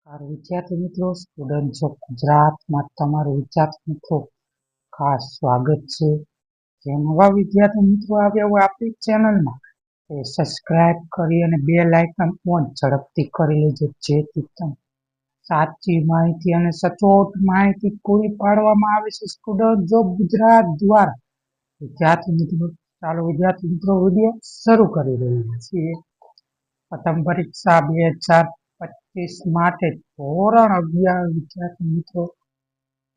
વિદ્યાર્થી મિત્રો, students of ગુજરાતમાં તમારું વિદ્યાર્થી મિત્રો ખાસ સ્વાગત છે. જે નવા વિદ્યાર્થી મિત્રો આવ્યા હોય આપણી ચેનલમાં તે સબસ્ક્રાઇબ કરી અને બેલ આઇકન ઓન ઝડપથી કરી લેજો, જેથી તમે સાચી માહિતી અને સચોટ માહિતી પૂરી પાડવામાં આવે છે સ્ટુડન્ટ્સ ઓફ ગુજરાત દ્વારા. વિદ્યાર્થી મિત્રો, ચાલો વિદ્યાર્થી મિત્રો વિડીયો શરૂ કરી રહ્યા છીએ. પ્રથમ પરીક્ષા 2025 માટે ધોરણ 11 વિદ્યાર્થી મિત્રો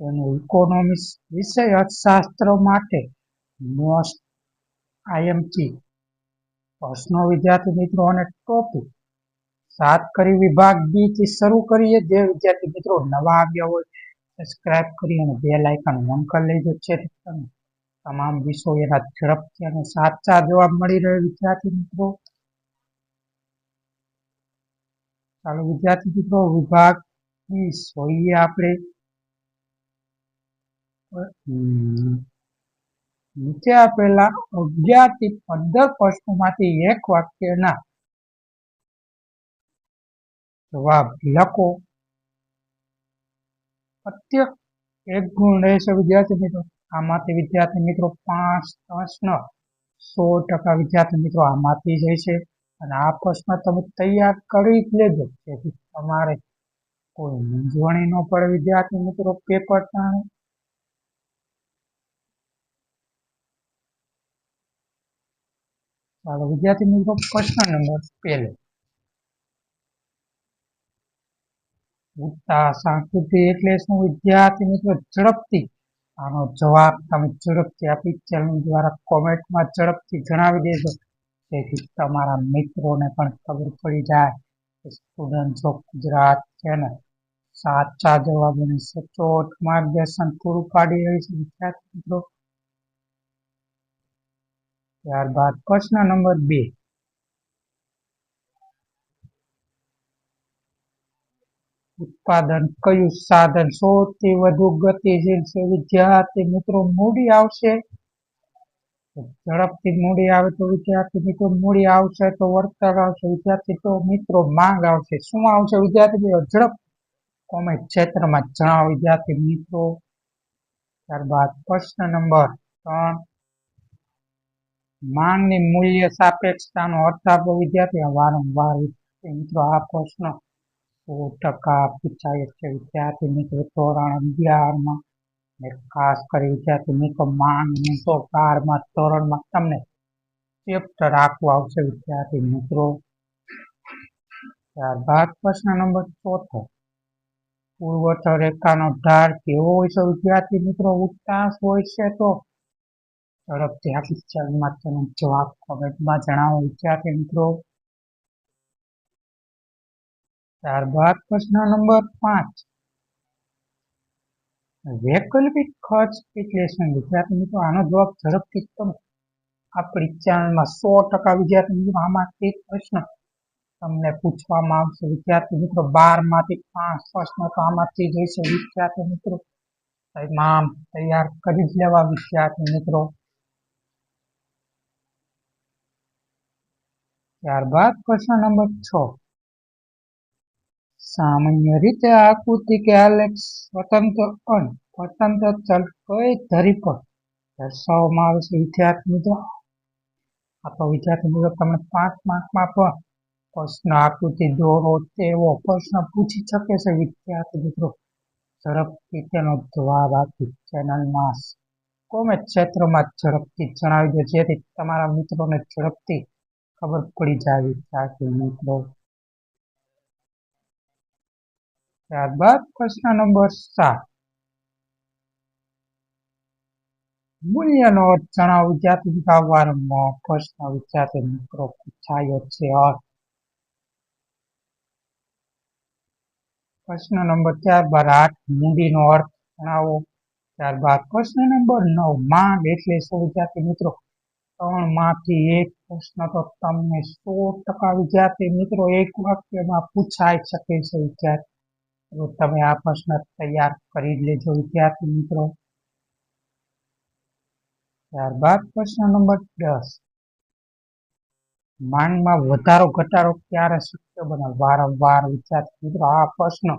તેનું ઇકોનોમિક્સ વિષય અર્થશાસ્ત્ર માટે મોસ્ટ આઈએમપી પ્રશ્નો વિદ્યાર્થી મિત્રો અને ટોપિક સાત કરી વિભાગ બી થી શરૂ કરીએ. જે વિદ્યાર્થી મિત્રો નવા આવ્યા હોય સબસ્ક્રાઇબ કરી અને બેલ આઇકન ઓન કરી લેજો, જેથી તમને તમામ વિષયોના ઝડપથી અને સાચા જવાબ મળી રહે. વિદ્યાર્થી મિત્રો, ચાલો વિદ્યાર્થી મિત્રો વિભાગ જોઈએ આપણે. નીચે આપેલા 11 થી 15 પ્રશ્નોમાંથી એક વાક્યના જવાબ લખો. પ્રત્યેક 1 ગુણ રહેશે વિદ્યાર્થી મિત્રો. આમાંથી વિદ્યાર્થી મિત્રો 5 પ્રશ્ન 100% વિદ્યાર્થી મિત્રો આમાંથી જશે. અને આ પ્રશ્ન તમે તૈયાર કરી જ લેજો, જેથી તમારે કોઈ મૂંઝવણી ન પડે વિદ્યાર્થી મિત્રો પેપર ટાણે. ચાલો વિદ્યાર્થી મિત્રો, પ્રશ્ન નંબર 1. ઉત્તા સાંસ્કૃતિક એટલે શું વિદ્યાર્થી મિત્રો? ઝડપથી આનો જવાબ તમે ઝડપથી આપી ચેનલ દ્વારા કોમેન્ટમાં ઝડપથી જણાવી દેજો, જેથી તમારા મિત્રોને પણ ખબર પડી જાય કે સ્ટુડન્ટ્સ ઓફ ગુજરાત ચેનલ સાચા જવાબોને સચોટ માર્ગદર્શન પૂરું પાડી રહી છે વિદ્યાર્થી મિત્રો. ત્યારબાદ પ્રશ્ન નંબર 2. ઉત્પાદન કયું સાધન સૌથી વધુ ગતિશીલ છે વિદ્યાર્થી મિત્રો? મૂડી આવશે. ઝડપથી મૂડી આવે તો વિદ્યાર્થી મિત્રો મૂડી આવશે તો વળતર આવશે વિદ્યાર્થી મિત્રો માંગ આવશે. શું આવશે વિદ્યાર્થી મિત્રો? ઝડપ. કોમેન્ટ ક્ષેત્રમાં જણાવો વિદ્યાર્થી મિત્રો. ત્યારબાદ પ્રશ્ન નંબર 3. માંગની મૂલ્ય સાપેક્ષતાનો અર્થ આપો વિદ્યાર્થી. વારંવાર મિત્રો આ પ્રશ્ન 100% પૂછાય છે વિદ્યાર્થી મિત્રો ધોરણ 11માં. ખાસ કરી વિદ્યાર્થી મિત્રો માંગ તો 12મા ધોરણમાં તમને ચેપ્ટર આખું આવશે વિદ્યાર્થી મિત્રો. ત્યારબાદ પ્રશ્ન નંબર 4. પુરવઠો રેખાનો ઢાળ કેવો હોય છે વિદ્યાર્થી મિત્રો? ઉત્તાંશ હોય છે. તો ઝડપથી આપી ચેનલમાં તેનો જવાબ કોમેન્ટમાં જણાવો વિદ્યાર્થી મિત્રો. ત્યારબાદ પ્રશ્ન નંબર 5. વૈકલ્પિક ખર્ચ એટલે શું વિદ્યાર્થી મિત્રો? આનો જવાબ ઝડપથી તમે આપણી ચેનલમાં 100% વિદ્યાર્થી મિત્રો આમાંથી પ્રશ્ન તમને પૂછવામાં આવશે વિદ્યાર્થી મિત્રો. 12માંથી 5 પ્રશ્નો તો આમાંથી જશે વિદ્યાર્થી મિત્રો. તમામ તૈયાર કરી જ લેવા વિદ્યાર્થી મિત્રો. ત્યારબાદ પ્રશ્ન નંબર 6. સામાન્ય રીતે આકૃતિ કે આલેખ સ્વતંત્ર અને સ્વતંત્ર ચલ કઈ ધરી પર દર્શાવવામાં આવે છે વિદ્યાર્થી મિત્રો? આ તો વિદ્યાર્થી મિત્રો તમને 5 માર્કમાં પણ પ્રશ્ન આકૃતિ દોરો તેવો પ્રશ્ન પૂછી શકે છે વિદ્યાર્થી મિત્રો. ઝડપથી તેનો જવાબ આપી ચેનલમાં કોમેન્ટ ક્ષેત્રમાં ઝડપથી જણાવી દો, જેથી તમારા મિત્રોને ઝડપથી ખબર પડી જાય વિદ્યાર્થી મિત્રો. ત્યારબાદ પ્રશ્ન નંબર 7. મૂલ્યનો અર્થ જણાવો વિદ્યાર્થી મિત્રો. વારંવાર પ્રશ્ન વિદ્યાર્થી મિત્રો પૂછાયો છે. પ્રશ્ન નંબર 8. મૂડીનો અર્થ જણાવો. ત્યારબાદ પ્રશ્ન નંબર 9. માંગ એટલે શું વિદ્યાર્થી મિત્રો? 3માંથી એક પ્રશ્ન તો તમને 100% વિદ્યાર્થી મિત્રો એક વાક્યમાં પૂછાઈ શકે છે વિદ્યાર્થી. તો તમે આ પ્રશ્ન તૈયાર કરી લેજો વિદ્યાર્થી મિત્રો. ત્યારબાદ પ્રશ્ન નંબર 10. માંગમાં વધારો ઘટાડો ક્યારે શક્ય બને? વારંવાર વિદ્યાર્થી મિત્રો આ પ્રશ્ન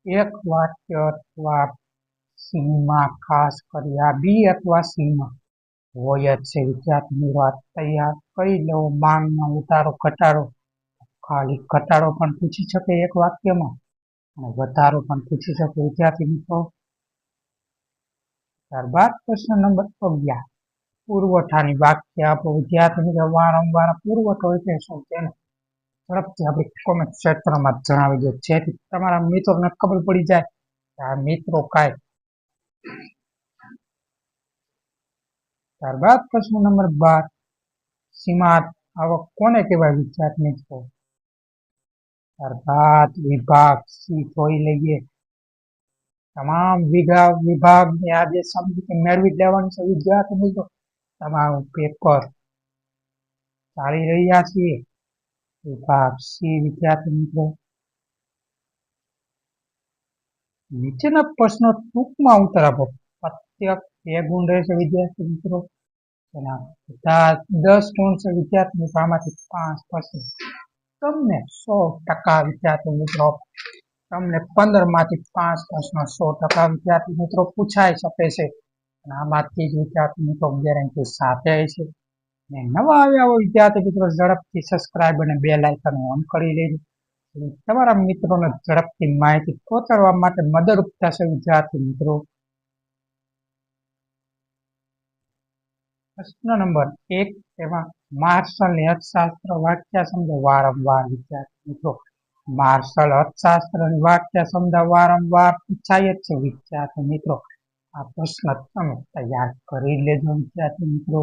એક વાક્ય અથવા સીમાં ખાસ કરી આ બી અથવા સીમાં હોય જ છે. વિદ્યાર્થી મિત્રો તૈયાર કરી લો. માંગમાં ઉતારો ઘટાડો, ખાલી ઘટાડો પણ પૂછી શકે એક વાક્યમાં અને વધારો પણ પૂછી શકે વિદ્યાર્થી મિત્રો. ત્યારબાદ પ્રશ્ન નંબર 11, પુરવઠાની વાક્ય આપો. વિદ્યાર્થી મિત્રો વારંવાર પુરવઠો એટલે શું તેને ઝડપથી આપણે કોમેન્ટ ક્ષેત્રમાં જણાવી દો, જેથી તમારા મિત્રોને ખબર પડી જાય કે આ મિત્રો કાંઈ. ત્યારબાદ પ્રશ્ન નંબર 12, સીમાત આવક કોને કહેવાય વિદ્યાર્થી મિત્રો? ત્યારબાદ વિભાગ સી જોઈ લઈએ. તમામ વિભાગ ને આજે સમજી મેળવી લેવાનું છે વિદ્યાર્થી મિત્રો. તમારું પેપર ચાલી રહ્યા છીએ વિભાગ સી વિદ્યાર્થી મિત્રો. નીચેના પ્રશ્નો ટૂંકમાં ઉત્તર આપો. પ્રત્યેક 2 ગુણ રહેશે વિદ્યાર્થી મિત્રો. એના બધા 10 ગુણ છે વિદ્યાર્થી મિત્રો. આમાંથી 5 પ્રશ્નો તમને 100% વિદ્યાર્થી મિત્રો, તમને 15 માંથી 5 પ્રશ્નો 100% વિદ્યાર્થી મિત્રો પૂછાઈ શકે છે. અને આમાંથી જ વિદ્યાર્થી મિત્રો ગેરંટી સાથે છે. ને નવા આવ્યા હોય વિદ્યાર્થી મિત્રો ઝડપથી સબસ્ક્રાઇબ અને બેલ આઇકન ઓન કરી લેજો. તમારા મિત્રોને ઝડપથી માહિતી પહોંચાડવા માટે મદદરૂપ થશે વિદ્યાર્થી મિત્રો. પ્રશ્ન નંબર 1, તેમાં માર્શલની અર્થશાસ્ત્ર વાક્ય સમજો. વારંવાર વિદ્યાર્થી મિત્રો માર્શલ અર્થશાસ્ત્રની વાક્ય સમજા વારંવાર પૂછાય જ છે વિદ્યાર્થી મિત્રો. આ પ્રશ્ન તમે તૈયાર કરી લેજો વિદ્યાર્થી મિત્રો.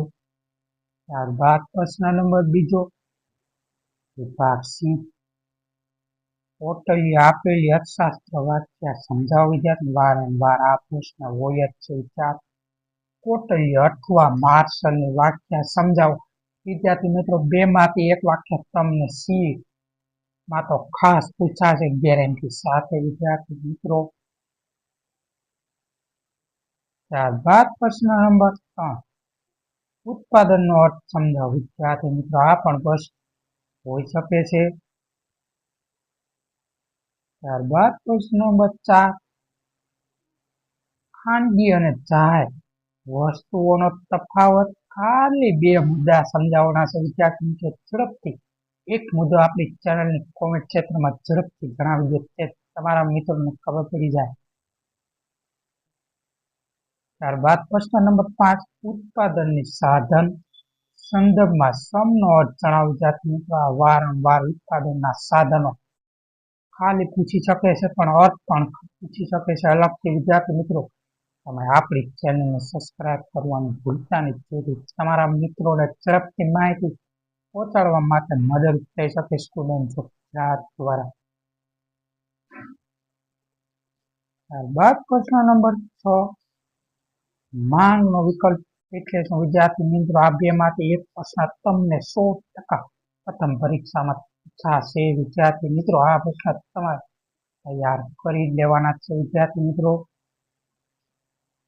ત્યારબાદ પ્રશ્ન નંબર 2, વિભાગ સી, ટોટલી આપેલી અર્થશાસ્ત્ર વાક્ય સમજાવો વિદ્યાર્થી. વારંવાર આ પ્રશ્ન હોય જ છે વિદ્યાર્થી. ટોટલી અથવા માર્શલની વાક્ય સમજાવો વિદ્યાર્થી મિત્રો. 2 માંથી 1 વાક્ય તમને સી માં તો ખાસ પૂછાશે ગેરંટી સાથે વિદ્યાર્થી મિત્રો. ત્યારબાદ પ્રશ્ન નંબર 3, ઉત્પાદનનો અર્થ સમજાવો વિદ્યાર્થી મિત્રો. આ પણ પ્રશ્ન હોઈ શકે છે. ત્યારબાદ પ્રશ્ન નંબર 4, ખાનગી અને જાહેર વસ્તુઓનો તફાવત. ખાલી 2 મુદ્દા સમજાવવાના છે વિદ્યાર્થી મિત્રો. ઝડપથી એક મુદ્દો આપણી ચેનલની કોમેન્ટ ક્ષેત્રમાં ઝડપથી જણાવી દો, તે તમારા મિત્રોને ખબર પડી જાય. ત્યારબાદ પ્રશ્ન નંબર 5, ઉત્પાદનની સાધન સંદર્ભમાં સમનો અર્થ જણાવો વિદ્યાર્થી મિત્રો. આ વારંવાર ઉત્પાદનના સાધનો ખાલી પૂછી શકે છે પણ અર્થ પણ પૂછી શકે છે અલગથી વિદ્યાર્થી મિત્રો. તમે આપણી ચેનલને સબસ્ક્રાઇબ કરવાનું ભૂલતા નહીં, જેથી તમારા મિત્રોને ઝડપથી માહિતી પહોંચાડવા માટે મદદ થઈ શકે સ્ટુડન્ટ ગુજરાત દ્વારા. ત્યારબાદ પ્રશ્ન નંબર 6, માંગનો વિકલ્પ એટલે શું વિદ્યાર્થી મિત્રો. આ 2 માંથી 1 પ્રશ્ન તમને 100% પ્રથમ પરીક્ષામાં પૂછાશે વિદ્યાર્થી મિત્રો. આ પ્રશ્ન તમારે તૈયાર કરી લેવાના છે વિદ્યાર્થી મિત્રો.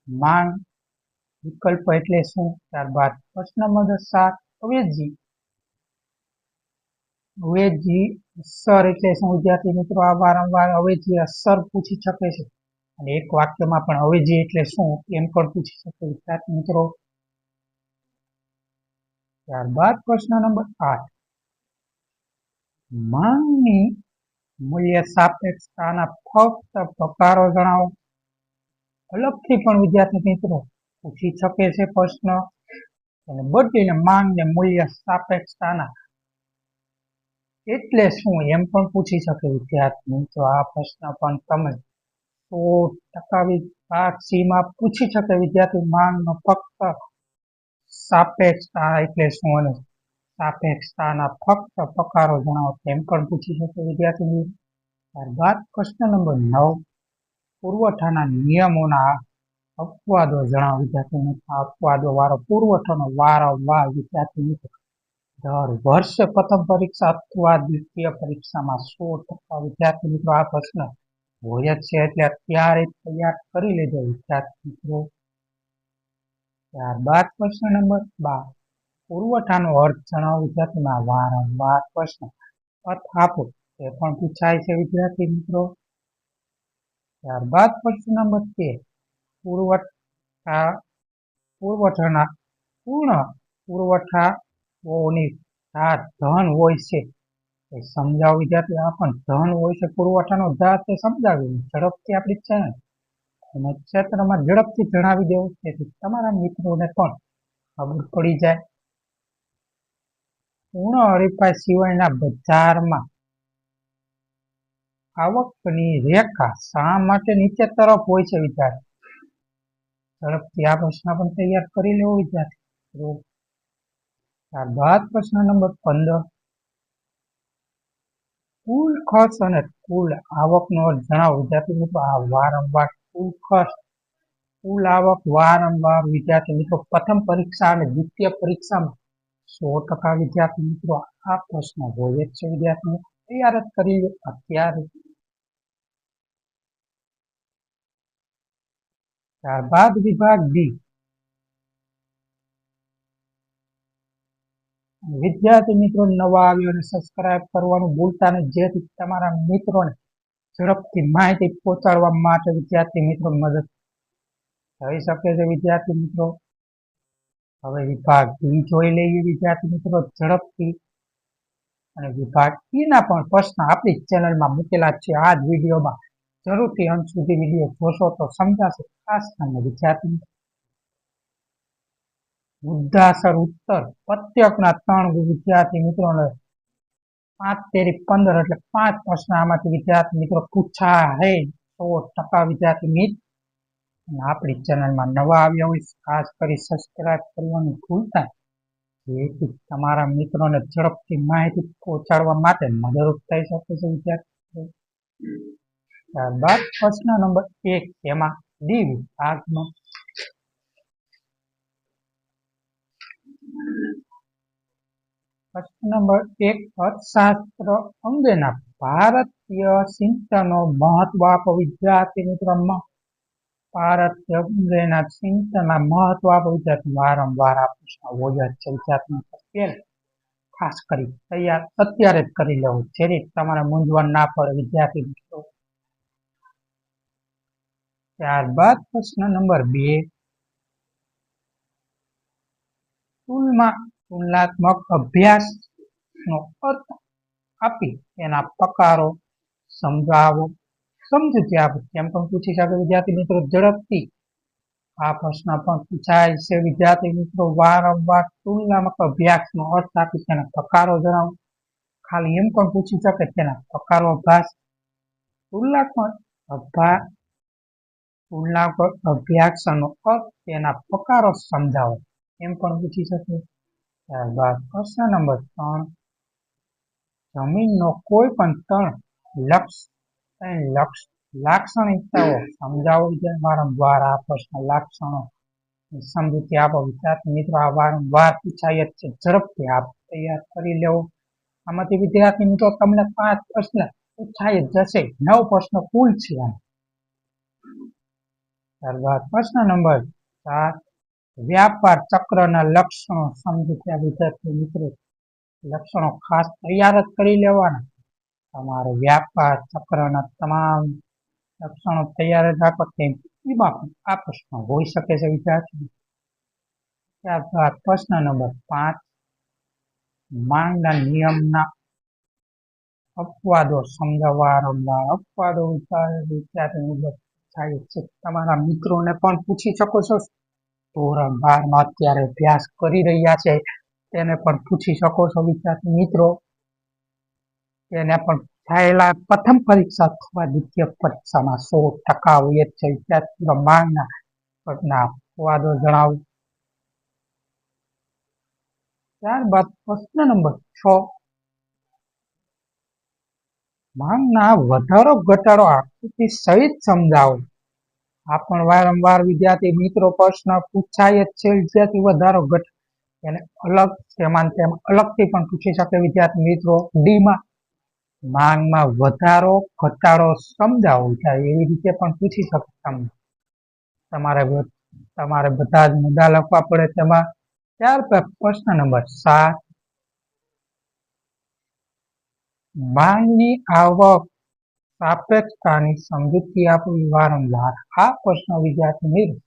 માંગ વિકલ્પ એટલે શું? ત્યારબાદ પ્રશ્ન નંબર 7, અવેજી અસર એટલે શું વિદ્યાર્થી મિત્રો. આ વારંવાર અવેજી અસર પૂછી શકે છે અને એક વાક્યમાં પણ અવેજી એટલે શું એમ પણ પૂછી શકે વિદ્યાર્થી મિત્રો. ત્યારબાદ પ્રશ્ન નંબર 8, માંગની મૂલ્ય સાપેક્ષતાના ફક્ત પ્રકારો જણાવો. અલગથી પણ વિદ્યાર્થી મિત્રો પૂછી શકે છે પ્રશ્ન. અને બદલીને માંગને મૂલ્ય સાપેક્ષતાના એટલે શું એમ પણ પૂછી શકે વિદ્યાર્થી મિત્રો. આ પ્રશ્ન પણ તમે 100% વિભાગ સીમાં પૂછી શકે વિદ્યાર્થી. માંગનો ફક્ત સાપેક્ષતા એટલે શું અને સાપેક્ષતાના ફક્ત પ્રકારો જણાવો તેમ પણ પૂછી શકે વિદ્યાર્થી મિત્રો. ત્યારબાદ પ્રશ્ન નંબર 9, પુરવઠાના નિયમોના અપવાદો જણાવો વિદ્યાર્થી મિત્રો. અપવાદો વાળો પુરવઠાનો વારંવાર વિદ્યાર્થી મિત્રો દર વર્ષે પ્રથમ પરીક્ષા અથવા દ્વિતીય પરીક્ષામાં 100% વિદ્યાર્થી મિત્રો આ પ્રશ્ન હોય જ છે, એટલે અત્યારે તૈયાર કરી લેજો વિદ્યાર્થી મિત્રો. ત્યારબાદ પ્રશ્ન નંબર 12, પુરવઠાનો અર્થ જણાવો વિદ્યાર્થીમાં વારંવાર પ્રશ્ન અર્થ આપો એ પણ પૂછાય છે વિદ્યાર્થી મિત્રો. ત્યારબાદ પ્રશ્ન નંબર 13 પુરવઠાના પૂર્ણ પુરવઠાઓની ધાર ધન હોય છે એ સમજાવો વિદ્યાર્થી. આ પણ ધન હોય છે પુરવઠાનો ધાર તે સમજાવ્યું ઝડપથી આપણી ચેનલ અને ક્ષેત્રમાં ઝડપથી જણાવી દેવું તેથી તમારા મિત્રોને પણ ખબર પડી જાય. પૂર્ણ હરીફાઈ સિવાયના બજારમાં આવકની રેખા શા માટે નીચે તરફ હોય છે વિદ્યાર્થી? ઝડપથી આ પ્રશ્ન પણ તૈયાર કરી લેવો વિદ્યાર્થી. ત્યારબાદ પ્રશ્ન નંબર 15 કુલ ખર્ચ અને કુલ આવકનો અર્થ જણાવો વિદ્યાર્થી મિત્રો. આ વારંવાર કુલ ખર્ચ કુલ આવક વારંવાર વિદ્યાર્થી મિત્રો પ્રથમ પરીક્ષા અને દ્વિતીય પરીક્ષામાં 100% વિદ્યાર્થી મિત્રો આ પ્રશ્ન હોય જ છે વિદ્યાર્થી મિત્રો. તૈયાર જ કરી લો અત્યારે. ત્યારબાદ વિભાગ બી. વિદ્યાર્થી મિત્રો નવા આવ્યો અને સબસ્ક્રાઇબ કરવાનું ભૂલતા નહીં જેથી તમારા મિત્રોને ઝડપથી માહિતી પહોંચાડવા માટે વિદ્યાર્થી મિત્રો મદદ થઈ શકે છે વિદ્યાર્થી મિત્રો. હવે વિભાગ બી જોઈ લઈએ વિદ્યાર્થી મિત્રો ઝડપથી. અને વિભાગ ઈ ના પણ પ્રશ્ન આપણી ચેનલમાં મૂકેલા છે. આ જ વિડીયોમાં જરૂરથી અંત સુધી વિડીયો જોશો તો સમજાશે. ખાસ કરીને વિદ્યાર્થી મુદ્દાસર ઉત્તર પ્રત્યેકના 3 વિદ્યાર્થી મિત્રોને 5 તેરી 15 એટલે 5 પ્રશ્ન આમાંથી વિદ્યાર્થી મિત્રો પૂછાય 100% વિદ્યાર્થી મિત્ર. અને આપણી ચેનલમાં નવા આવ્યા હોય ખાસ કરી સબસ્ક્રાઇબ કરવાનું ભૂલતા જેથી તમારા મિત્રોને ઝડપથી માહિતી પહોંચાડવા માટે મદદરૂપ થઈ શકે છે વિદ્યાર્થી. ત્યારબાદ પ્રશ્ન નંબર 1 એમાં ડી વિભાગનો પ્રશ્ન નંબર 1 અર્થશાસ્ત્ર અંગેના ભારતીય ચિંતનો મહત્વ આપો વિદ્યાર્થી મિત્રો. ભારતીય અંગેના ચિંતનના મહત્વ આપો વિદ્યાર્થી. વારંવાર આ પ્રશ્ન હોય જ છે વિદ્યાર્થી મિત્રો. ખાસ કરી તૈયાર અત્યારે જ કરી લેવું જેથી તમારે મૂંઝવણ ના પડે વિદ્યાર્થી મિત્રો. ત્યારબાદ પ્રશ્ન નંબર 2 તુલનાત્મક અભ્યાસનો અર્થ આપી એના પ્રકારો સમજાવો. સમજૂતી આપો તેમ પણ પૂછી શકે વિદ્યાર્થી મિત્રો ઝડપથી. આ પ્રશ્ન પણ પૂછાય છે વિદ્યાર્થી મિત્રો વારંવાર. તુલનાત્મક અભ્યાસનો અર્થ આપી તેના પ્રકારો જણાવો. ખાલી એમ પણ પૂછી શકે તેના પ્રકારો અભ્યાસ. તુલનાત્મક અભ્યાસનો અર્થ તેના પ્રકારો સમજાવો એમ પણ પૂછી શકે. ત્યારબાદ પ્રશ્ન નંબર 3 જમીનનો કોઈ પણ 3 લાક્ષણિકતાઓ સમજાવો. વારંવાર આ પ્રશ્ન લાક્ષણો સમજૂતી આપો વિદ્યાર્થી મિત્રો. આ વારંવાર પૂછાય જ છે ઝડપથી આપ તૈયાર કરી લેવો. આમાંથી વિદ્યાર્થી મિત્રો તમને 5 પ્રશ્ન પૂછાય જ જશે. 9 પ્રશ્નો કુલ છે. ત્યારબાદ પ્રશ્ન નંબર 4 વ્યાપાર ચક્રના લક્ષણો સમજૂતી વિદ્યાર્થી મિત્રો લક્ષણો ખાસ તૈયાર જ કરી લેવાના. તમારે વ્યાપાર ચક્રના તમામ લક્ષણો તૈયાર જ રાખો તેમ એમાં પણ આ પ્રશ્ન હોઈ શકે છે વિદ્યાર્થી. ત્યારબાદ પ્રશ્ન નંબર 5 માંગના નિયમના અપવાદો સમજાવવા. વારંવાર અપવાદો વિદ્યાર્થી થાય છે. તમારા મિત્રોને પણ પૂછી શકો છો. ધોરણ 12 માં અત્યારે અભ્યાસ કરી રહ્યા છે તેને પણ પૂછી શકો છો વિદ્યાર્થી મિત્રો. તેને પણ થયેલા પ્રથમ પરીક્ષા અથવા દ્વિતીય પરીક્ષામાં 100% હોય જ છે વિદ્યાર્થી. માંગના અપવાદો જણાવો. ત્યારબાદ પ્રશ્ન નંબર 6 માંગના વધારો ઘટાડો આકૃતિ સહિત સમજાવો. આ પણ વારંવાર વિદ્યાર્થી મિત્રો પ્રશ્ન પૂછાય જ છે વિદ્યાર્થી. વધારો ઘટાડો એને અલગ તેમાં અલગથી પણ પૂછી શકે વિદ્યાર્થી મિત્રો. ડીમાં માંગમાં વધારો ઘટાડો સમજાવો એવી રીતે પણ પૂછી શકે. તમારે બધા જ મુદ્દા લખવા પડે તેમાં ત્યારબાદ પ્રશ્ન નંબર 7, માંગની આવક સાપેક્ષતાની સમજૂતી આપવી વારંવાર. આ પ્રશ્ન વિદ્યાર્થી મિત્રો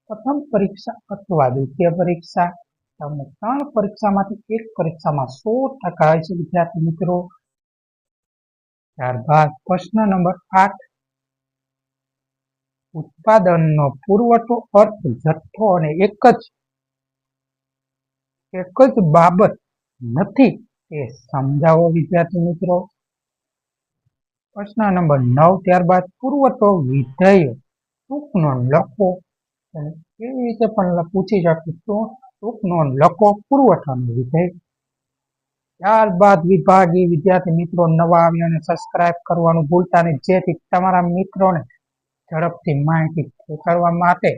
પ્રથમ પરીક્ષા અથવા દ્વિતીય પરીક્ષા, તમને 3 પરીક્ષામાંથી એક પરીક્ષામાં 100% આવે છે વિદ્યાર્થી મિત્રો. ત્યારબાદ પ્રશ્ન નંબર 8, ઉત્પાદનનો પુરવઠો અર્થ જથ્થો અને એક જ બાબત નથી તે સમજાવો વિદ્યાર્થી મિત્રો. પ્રશ્ન નંબર 9, ત્યારબાદ પુરવઠો વિધેય ટૂંક નોંધ લખો. અને કેવી રીતે પણ પૂછી શકે તો ટૂંક નોંધ લખો પુરવઠાનો વિધેય. ત્યારબાદ વિભાગી વિદ્યાર્થી મિત્રો નવા આવ્યા અને સબસ્ક્રાઇબ કરવાનું ભૂલતા નહીં, જેથી તમારા મિત્રોને ઝડપથી માહિતી કરવા માટે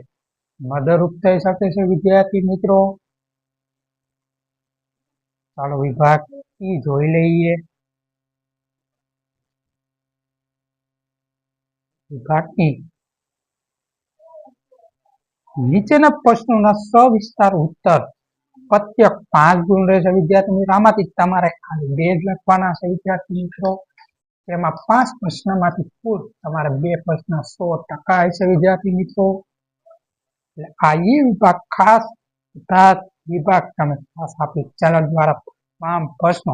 મદદરૂપ થઈ શકે છે વિદ્યાર્થી મિત્રો. ચાલો વિભાગ ઈ જોઈ લઈએ. વિભાગ ઈ, નીચેના પ્રશ્નોના સવિસ્તાર ઉત્તર પ્રત્યેક 5 ગુણ રહેશે વિદ્યાર્થી મિત્રો. આમાંથી તમારે ખાલી 2 જ લખવાના છે વિદ્યાર્થી મિત્રો. તેમાં 5 પ્રશ્નમાંથી કુલ તમારે 2 પ્રશ્ન 100% આવશે વિદ્યાર્થી મિત્રો. આ ઈ વિભાગ ખાસ વિભાગ તમે ખાસ આપણી ચેનલ દ્વારા તમામ પ્રશ્નો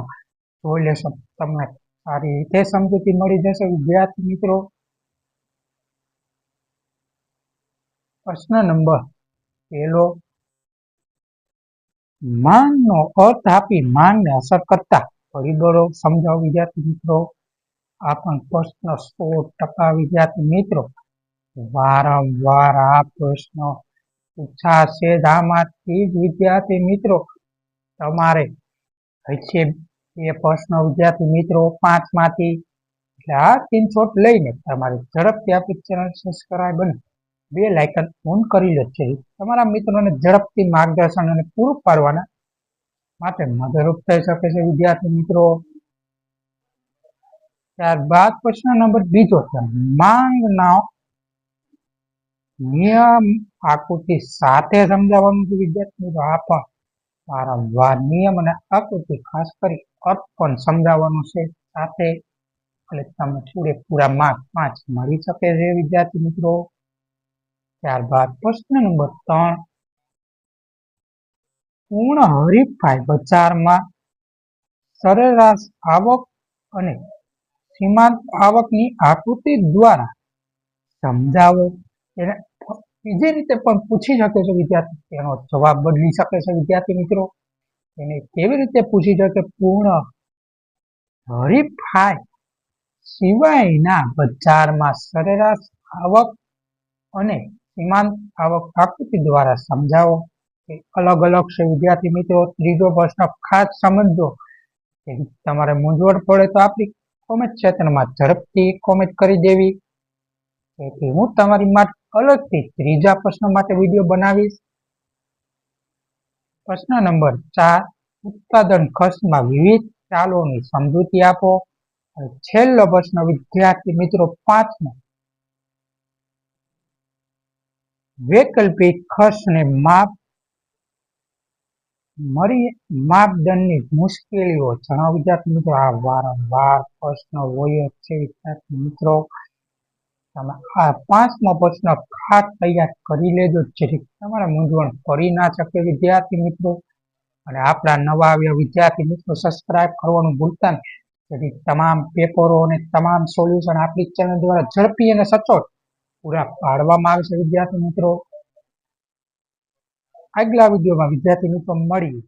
જોઈ લેશો, તમને સારી રીતે સમજૂતી મળી જશે વિદ્યાર્થી મિત્રો. પ્રશ્ન નંબર 1, માંગનો અર્થ આપી માંગને અસર કરતા પરિબળો સમજાવો વિદ્યાર્થી મિત્રો. આ પણ પ્રશ્ન 100% વિદ્યાર્થી મિત્રો વારંવાર આ પ્રશ્ન પૂછાશે. આમાંથી જ વિદ્યાર્થી મિત્રો તમારે છે એ પ્રશ્ન વિદ્યાર્થી મિત્રો 5 માંથી, એટલે આ સ્ક્રીનશોટ લઈને તમારે ઝડપથી આપણી ચેનલ સબસ્ક્રાઇબ અને બેલ આઇકન ઓન કરી લો છે. તમારા મિત્રોને ઝડપથી માર્ગદર્શન અને પૂરું પાડવાના માટે મદદરૂપ થઈ શકે છે વિદ્યાર્થી મિત્રો. ત્યારબાદ પ્રશ્ન નંબર 2 છે, માંગના નિયમ આકૃતિ સાથે સમજાવવાનું છે વિદ્યાર્થી મિત્રો. આ પણ વારંવાર નિયમ અને આકૃતિ ખાસ કરી અર્થ પણ સમજાવવાનું છે સાથે, એટલે તમને પૂરેપૂરા માર્ક 5 મળી શકે છે વિદ્યાર્થી મિત્રો. ત્યારબાદ પ્રશ્ન નંબર 3, પૂર્ણ હરીફાઈ બજારમાં સરેરાશ આવક અને સીમાંત આવકની આકૃતિ દ્વારા સમજાવો. એને બીજી રીતે પણ પૂછી શકે છે વિદ્યાર્થી, તેનો જવાબ બદલી શકે છે વિદ્યાર્થી મિત્રો. એને કેવી રીતે પૂછી શકે, પૂર્ણ હરીફાઈ સિવાયના બજારમાં સરેરાશ આવક અને સીમાંત આવક આકૃતિ દ્વારા સમજાવો. અલગ અલગ છે વિદ્યાર્થી મિત્રો. ત્રીજો પ્રશ્ન ખાસ સમજો, તમારે મૂંઝવણ પડે તો આપણી કોમેન્ટ ક્ષેત્રમાં ઝડપથી કોમેન્ટ કરી દેવી, તેથી હું તમારી માટે અલગથી ત્રીજા પ્રશ્ન માટે વિડીયો બનાવીશ. પ્રશ્ન નંબર 4, ઉત્પાદન ખર્ચમાં વિવિધ ચાલોની સમજૂતી આપો. અને છેલ્લો પ્રશ્ન વિદ્યાર્થી મિત્રો 5મો, વૈકલ્પિક ખર્ચને માપદંડની મુશ્કેલીઓ જણાવો વિદ્યાર્થી મિત્રો. આ વારંવાર પ્રશ્ન હોય જ છે વિદ્યાર્થી મિત્રો. તમે આ 5મો પ્રશ્ન ખાસ તૈયાર કરી લેજો, જેથી તમારે મૂંઝવણ પડી ના શકે વિદ્યાર્થી મિત્રો. અને આપણા નવા આવ્યા વિદ્યાર્થી મિત્રો સબસ્ક્રાઇબ કરવાનું ભૂલતા નહીં, જેથી તમામ પેપરો અને તમામ સોલ્યુશન આપણી ચેનલ દ્વારા ઝડપી અને સચોટ પૂરા પાડવામાં આવે છે વિદ્યાર્થી મિત્રો. આગલા વિડીયોમાં વિદ્યાર્થી મિત્રો મળીએ.